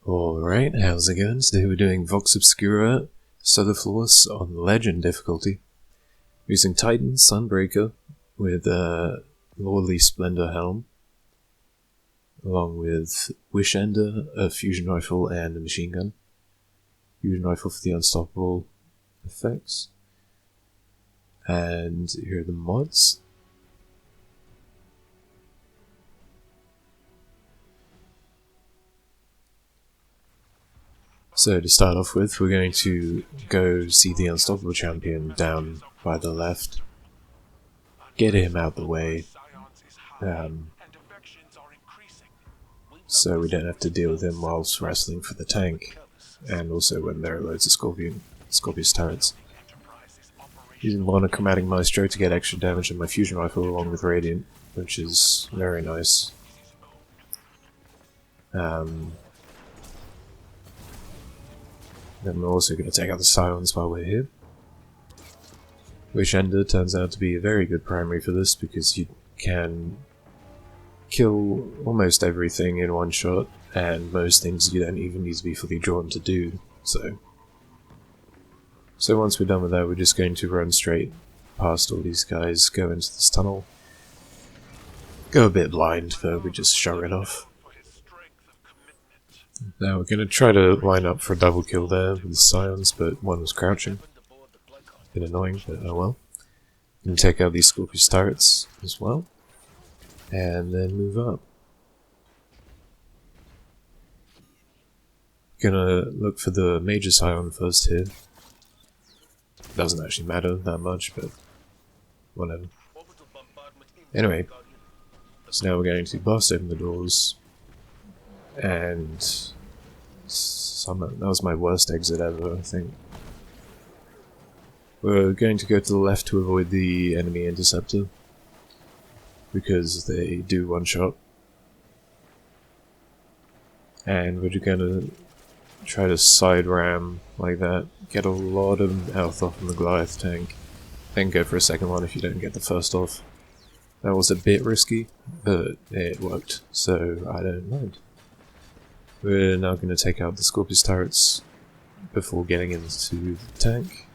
Alright, how's it going? Today we're doing Vox Obscura, Solarfloss on Legend difficulty. Using Titan, Sunbreaker, with a Lordly Splendor Helm, along with Wishender, a fusion rifle and a machine gun. Fusion rifle for the unstoppable effects. And here are the mods. So to start off with, we're going to go see the Unstoppable Champion down by the left. Get him out the way. So we don't have to deal with him whilst wrestling for the tank. And also when there are loads of Scorpius turrets. Using Monochromatic Maestro to get extra damage on my fusion rifle along with Radiant, which is very nice. Then we're also going to take out the Scions while we're here. Wishender turns out to be a very good primary for this because you can kill almost everything in one shot, and most things you don't even need to be fully drawn to do. So once we're done with that, we're just going to run straight past all these guys, go into this tunnel. Go a bit blind, but we just shrug it off. Now we're going to try to line up for a double kill there with the Scions, but one was crouching. Bit annoying, but oh well. Going to take out these Scorpius turrets as well, and then move up. Gonna look for the major Scion first here. Doesn't actually matter that much, but whatever. Anyway, so now we're going to bust open the doors. And that was my worst exit ever, I think. We're going to go to the left to avoid the enemy interceptor, because they do one shot. And we're just gonna try to side ram like that, get a lot of health off from the Goliath tank, then go for a second one if you don't get the first off. That was a bit risky, but it worked, so I don't mind. We're now going to take out the Scorpius turrets before getting into the tank.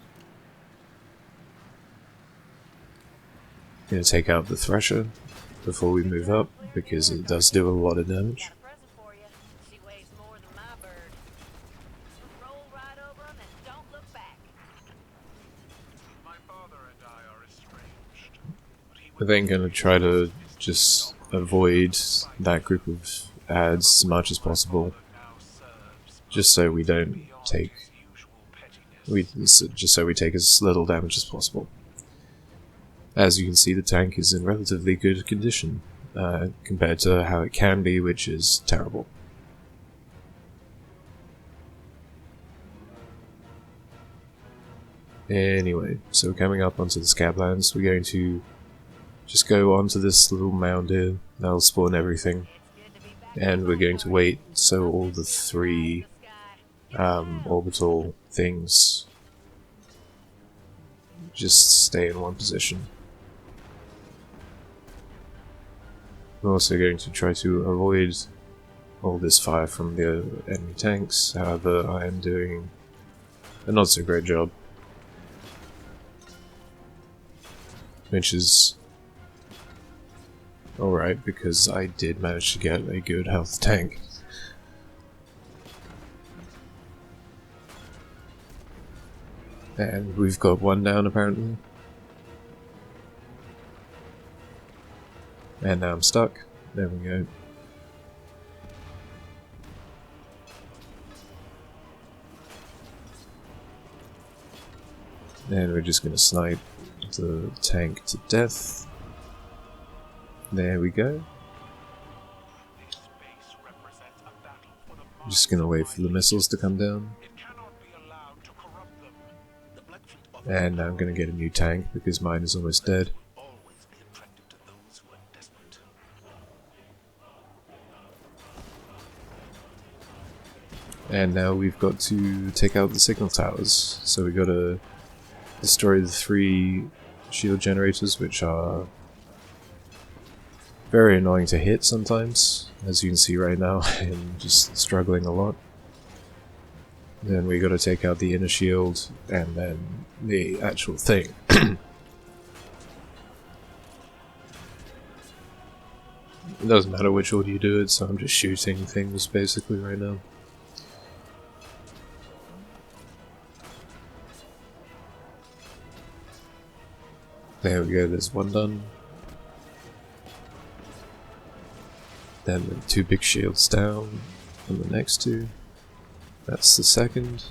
Going to take out the Thresher before we move up, because it does do a lot of damage. We're then going to try to just avoid that group of adds as much as possible, just so we don't take just so we take as little damage as possible. As you can see, the tank is in relatively good condition compared to how it can be, which is terrible. Anyway, so coming up onto the Scablands, we're going to just go onto this little mound here. That'll spawn everything. And we're going to wait so all the three orbital things just stay in one position. We're also going to try to avoid all this fire from the enemy tanks, however I am doing a not so great job. Which is alright, because I did manage to get a good health tank. And we've got one down apparently. And now I'm stuck. There we go. And we're just gonna snipe the tank to death. There we go. I'm just gonna wait for the missiles to come down. And now I'm gonna get a new tank because mine is almost dead. And now we've got to take out the signal towers. So we gotta destroy the 3 shield generators, which are very annoying to hit sometimes, as you can see right now. I'm just struggling a lot. Then we gotta take out the inner shield, and then the actual thing. It doesn't matter which order you do it, so I'm just shooting things basically right now. There we go, there's one done. Then the 2 big shields down, and the next 2. That's the second.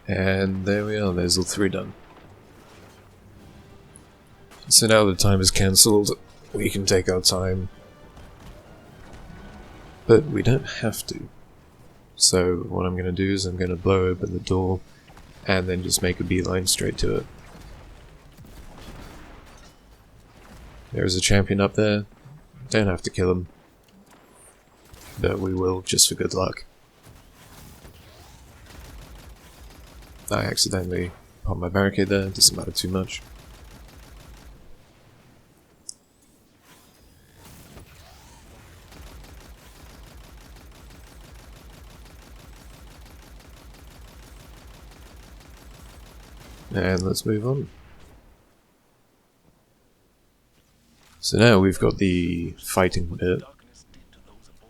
And there we are, there's all 3 done. So now the time is cancelled, we can take our time. But we don't have to. So what I'm going to do is I'm going to blow open the door and then just make a beeline straight to it. There's a champion up there, don't have to kill him. But we will, just for good luck. I accidentally popped my barricade there, doesn't matter too much. And let's move on. So now we've got the fighting bit,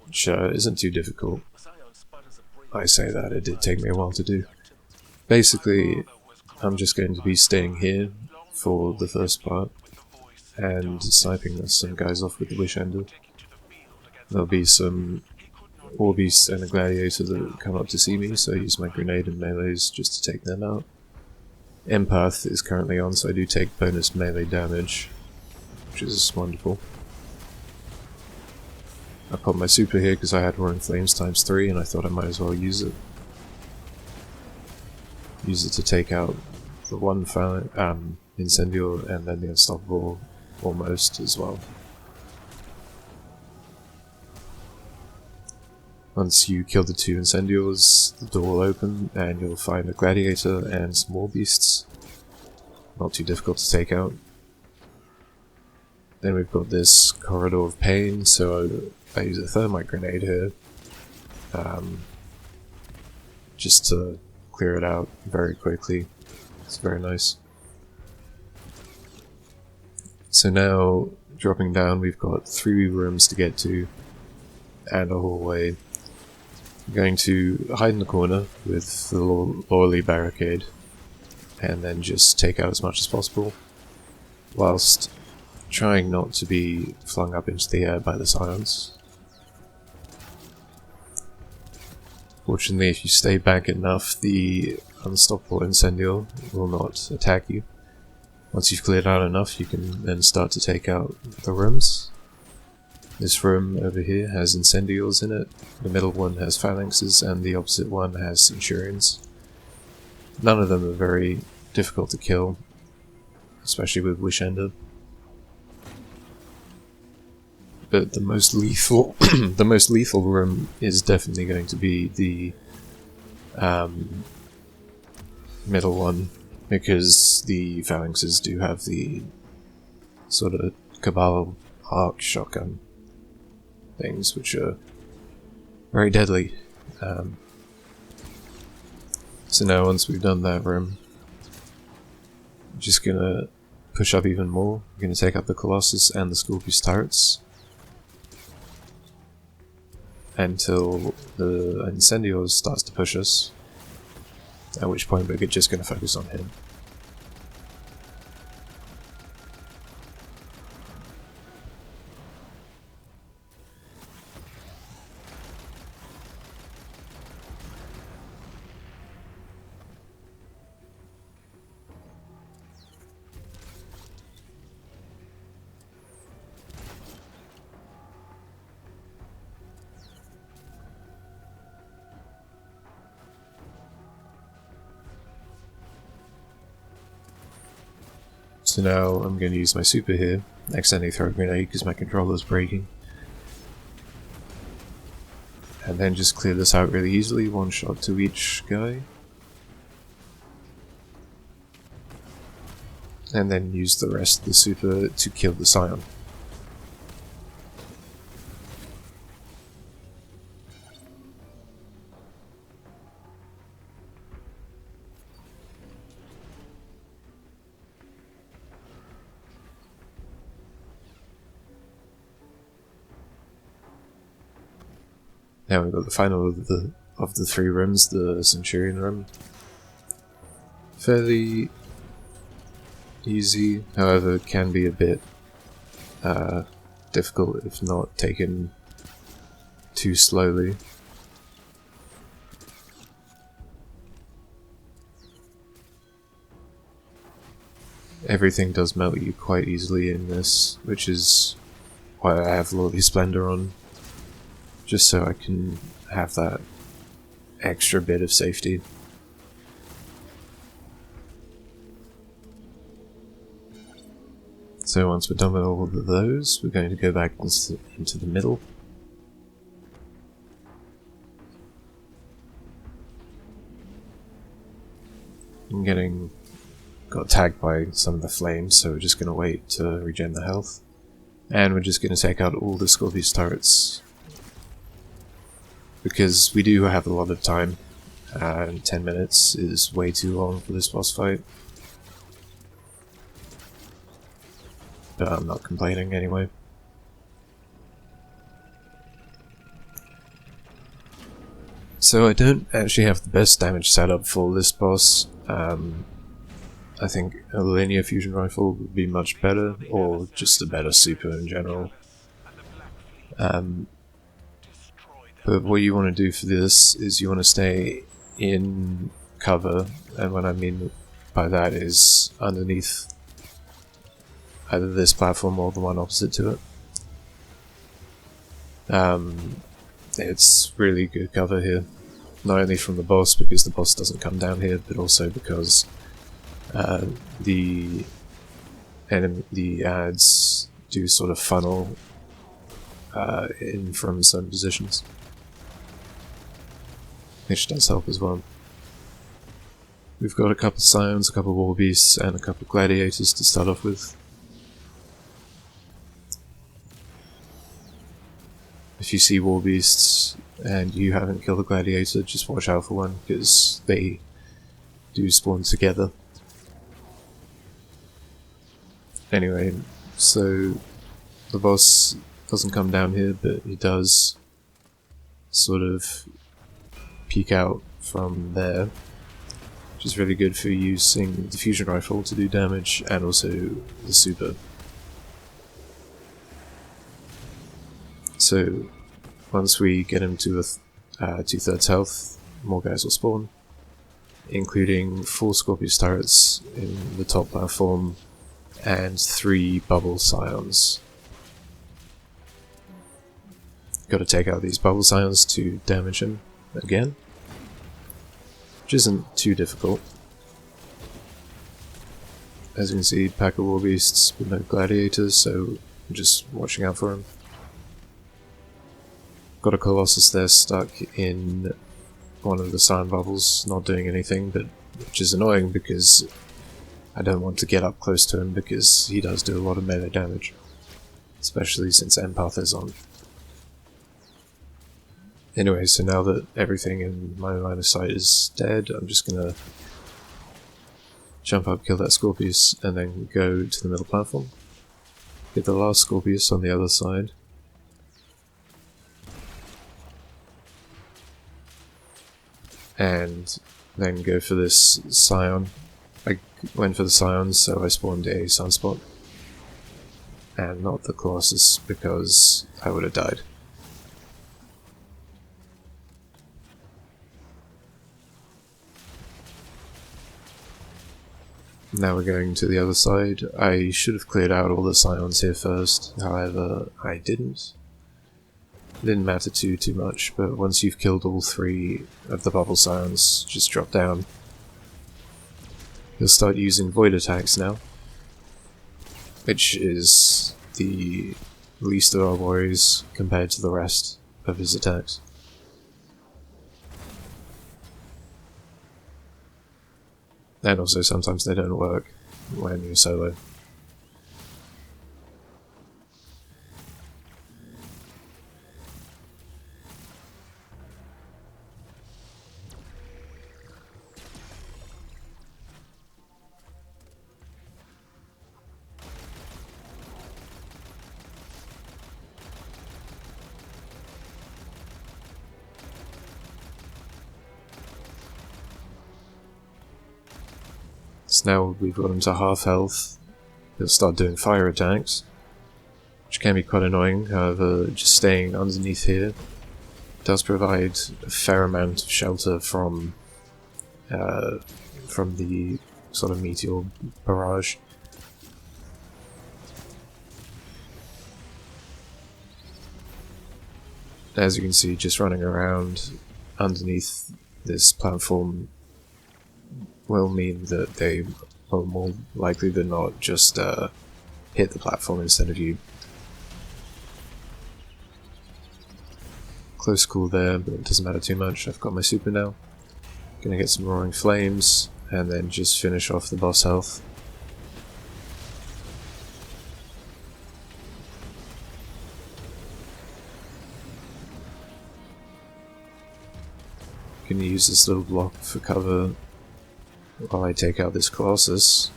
which isn't too difficult. I say that, it did take me a while to do. Basically, I'm just going to be staying here for the first part, and sniping some guys off with the Wish Ender. There'll be some Orbeasts and a Gladiator that come up to see me, so I use my grenade and melees just to take them out. Empath is currently on, so I do take bonus melee damage, which is wonderful. I popped my super here because I had Roaring Flames ×3 and I thought I might as well use it. Use it to take out the one Incendior and then the Unstoppable almost as well. Once you kill the 2 Incendiors, the door will open and you'll find a Gladiator and some more beasts. Not too difficult to take out. Then we've got this Corridor of Pain, so I use a Thermite Grenade here. Just to clear it out very quickly. It's very nice. So now, dropping down, we've got 3 rooms to get to, and a hallway. I'm going to hide in the corner with the Loreley barricade, and then just take out as much as possible, whilst trying not to be flung up into the air by the Scions. Fortunately, if you stay back enough, the Unstoppable Incendior will not attack you. Once you've cleared out enough, you can then start to take out the rooms. This room over here has Incendiors in it, the middle one has Phalanxes, and the opposite one has Centurions. None of them are very difficult to kill, especially with Wish Ender. But the most lethal, the most lethal room is definitely going to be the middle one, because the Phalanxes do have the sort of Cabal arc shotgun things, which are very deadly. So now once we've done that room, I'm just gonna push up even more. I'm gonna take out the Colossus and the Scorpius turrets until the Incendior starts to push us, at which point we're just gonna focus on him. So now I'm going to use my super here, accidentally throw a grenade because my controller's breaking. And then just clear this out really easily, 1 shot to each guy. And then use the rest of the super to kill the Scion. Now we've got the final of the 3 rooms, the Centurion room. Fairly easy, however it can be a bit difficult if not taken too slowly. Everything does melt you quite easily in this, which is why I have Lordly Splendor on, just so I can have that extra bit of safety. So once we're done with all of those, we're going to go back into the middle. I'm got tagged by some of the flames, so we're just going to wait to regen the health. And we're just going to take out all the Scorpius turrets, because we do have a lot of time, and 10 minutes is way too long for this boss fight. But I'm not complaining anyway. So I don't actually have the best damage setup for this boss. I think a linear fusion rifle would be much better, or just a better super in general. But what you want to do for this is you want to stay in cover, and what I mean by that is underneath either this platform or the one opposite to it. It's really good cover here, not only from the boss because the boss doesn't come down here, but also because the ads do sort of funnel in from certain positions, which does help as well. We've got a couple Scions, a couple War Beasts, and a couple Gladiators to start off with. If you see War Beasts and you haven't killed a Gladiator, just watch out for one, because they do spawn together. Anyway, so the boss doesn't come down here, but he does sort of peek out from there, which is really good for using the fusion rifle to do damage, and also the super. So once we get him to 2/3 health, more guys will spawn, including 4 Scorpius turrets in the top platform and 3 bubble Scions. Got to take out these bubble Scions to damage him again, which isn't too difficult. As you can see, pack of War Beasts with no Gladiators, so I'm just watching out for him. Got a Colossus there stuck in one of the Scion bubbles, not doing anything, but which is annoying because I don't want to get up close to him because he does do a lot of melee damage, especially since Empath is on. Anyway, so now that everything in my line of sight is dead, I'm just gonna jump up, kill that Scorpius, and then go to the middle platform. Get the last Scorpius on the other side. And then go for this Scion. I went for the Scions, so I spawned a Sunspot. And not the Colossus, because I would have died. Now we're going to the other side. I should have cleared out all the Scions here first, however I didn't. It didn't matter too much, but once you've killed all 3 of the bubble Scions, just drop down. He'll start using void attacks now, which is the least of our worries compared to the rest of his attacks. And also sometimes they don't work when you're solo. So now we've got him to half health. He'll start doing fire attacks, which can be quite annoying. However, just staying underneath here does provide a fair amount of shelter from the sort of meteor barrage. As you can see, just running around underneath this platform will mean that they will more likely than not just hit the platform instead of you. Close call there, but it doesn't matter too much. I've got my super now. Gonna get some roaring flames, and then just finish off the boss health. Gonna use this little block for cover while I take out this Colossus.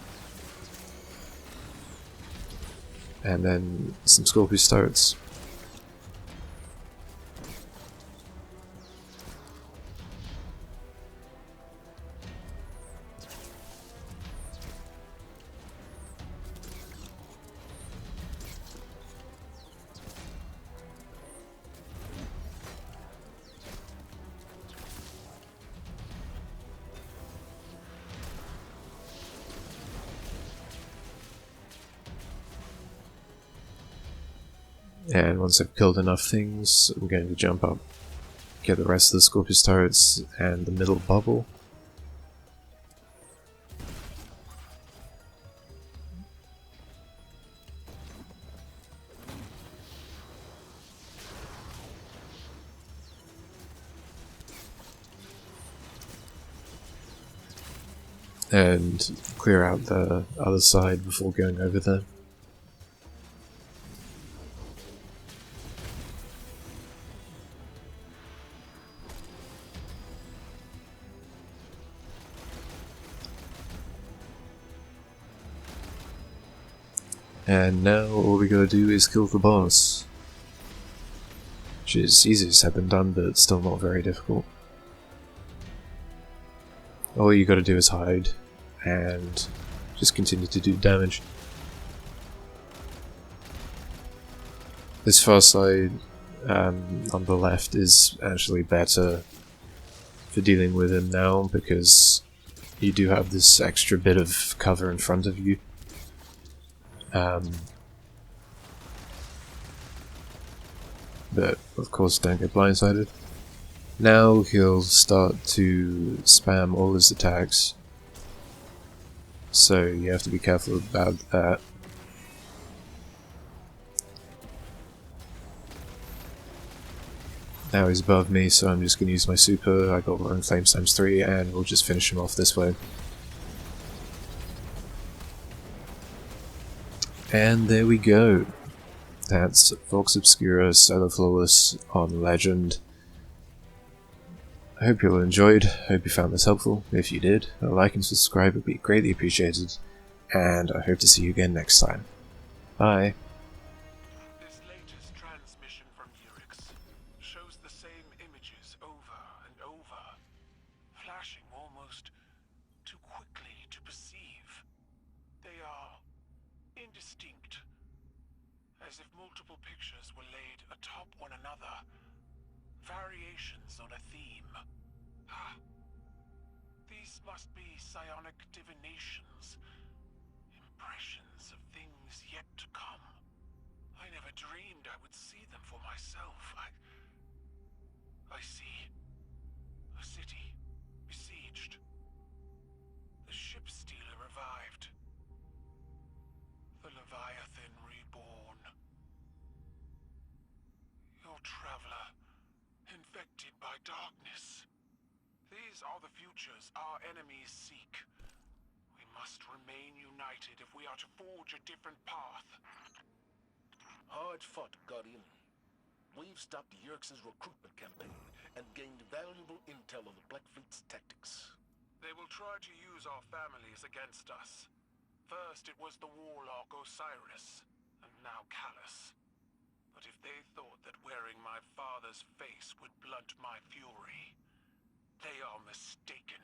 And then some Scorpius turrets. And once I've killed enough things, I'm going to jump up, get the rest of the Scorpius turrets and the middle bubble. And clear out the other side before going over there. And now all we gotta do is kill the boss. Which is easier said than done, but still not very difficult. All you gotta do is hide, and just continue to do damage. This far side on the left is actually better for dealing with him now, because you do have this extra bit of cover in front of you. But of course don't get blindsided. Now he'll start to spam all his attacks, so you have to be careful about that. Now he's above me, so I'm just going to use my super. I got Roaring Flames ×3, and we'll just finish him off this way. And there we go. That's Vox Obscura Solo Flawless on Legend. I hope you all enjoyed, hope you found this helpful. If you did, a like and subscribe would be greatly appreciated, and I hope to see you again next time. Bye. This latest transmission from Urix shows the same images over and over, flashing almost too quickly to perceive. They are indistinct, as if multiple pictures were laid atop one another, variations on a theme. These must be psionic divinations, impressions of things yet to come. I never dreamed I would see them for myself. I see a city besieged. The ship stealer revived. The Leviathan reborn. Your traveler, infected by darkness. These are the futures our enemies seek. We must remain united if we are to forge a different path. Hard fought, Guardian. We've stopped Yerx's recruitment campaign and gained valuable intel on the Black Fleet's tactics. They will try to use our families against us. First it was the warlock Osiris, and now Callus. But if they thought that wearing my father's face would blunt my fury, they are mistaken.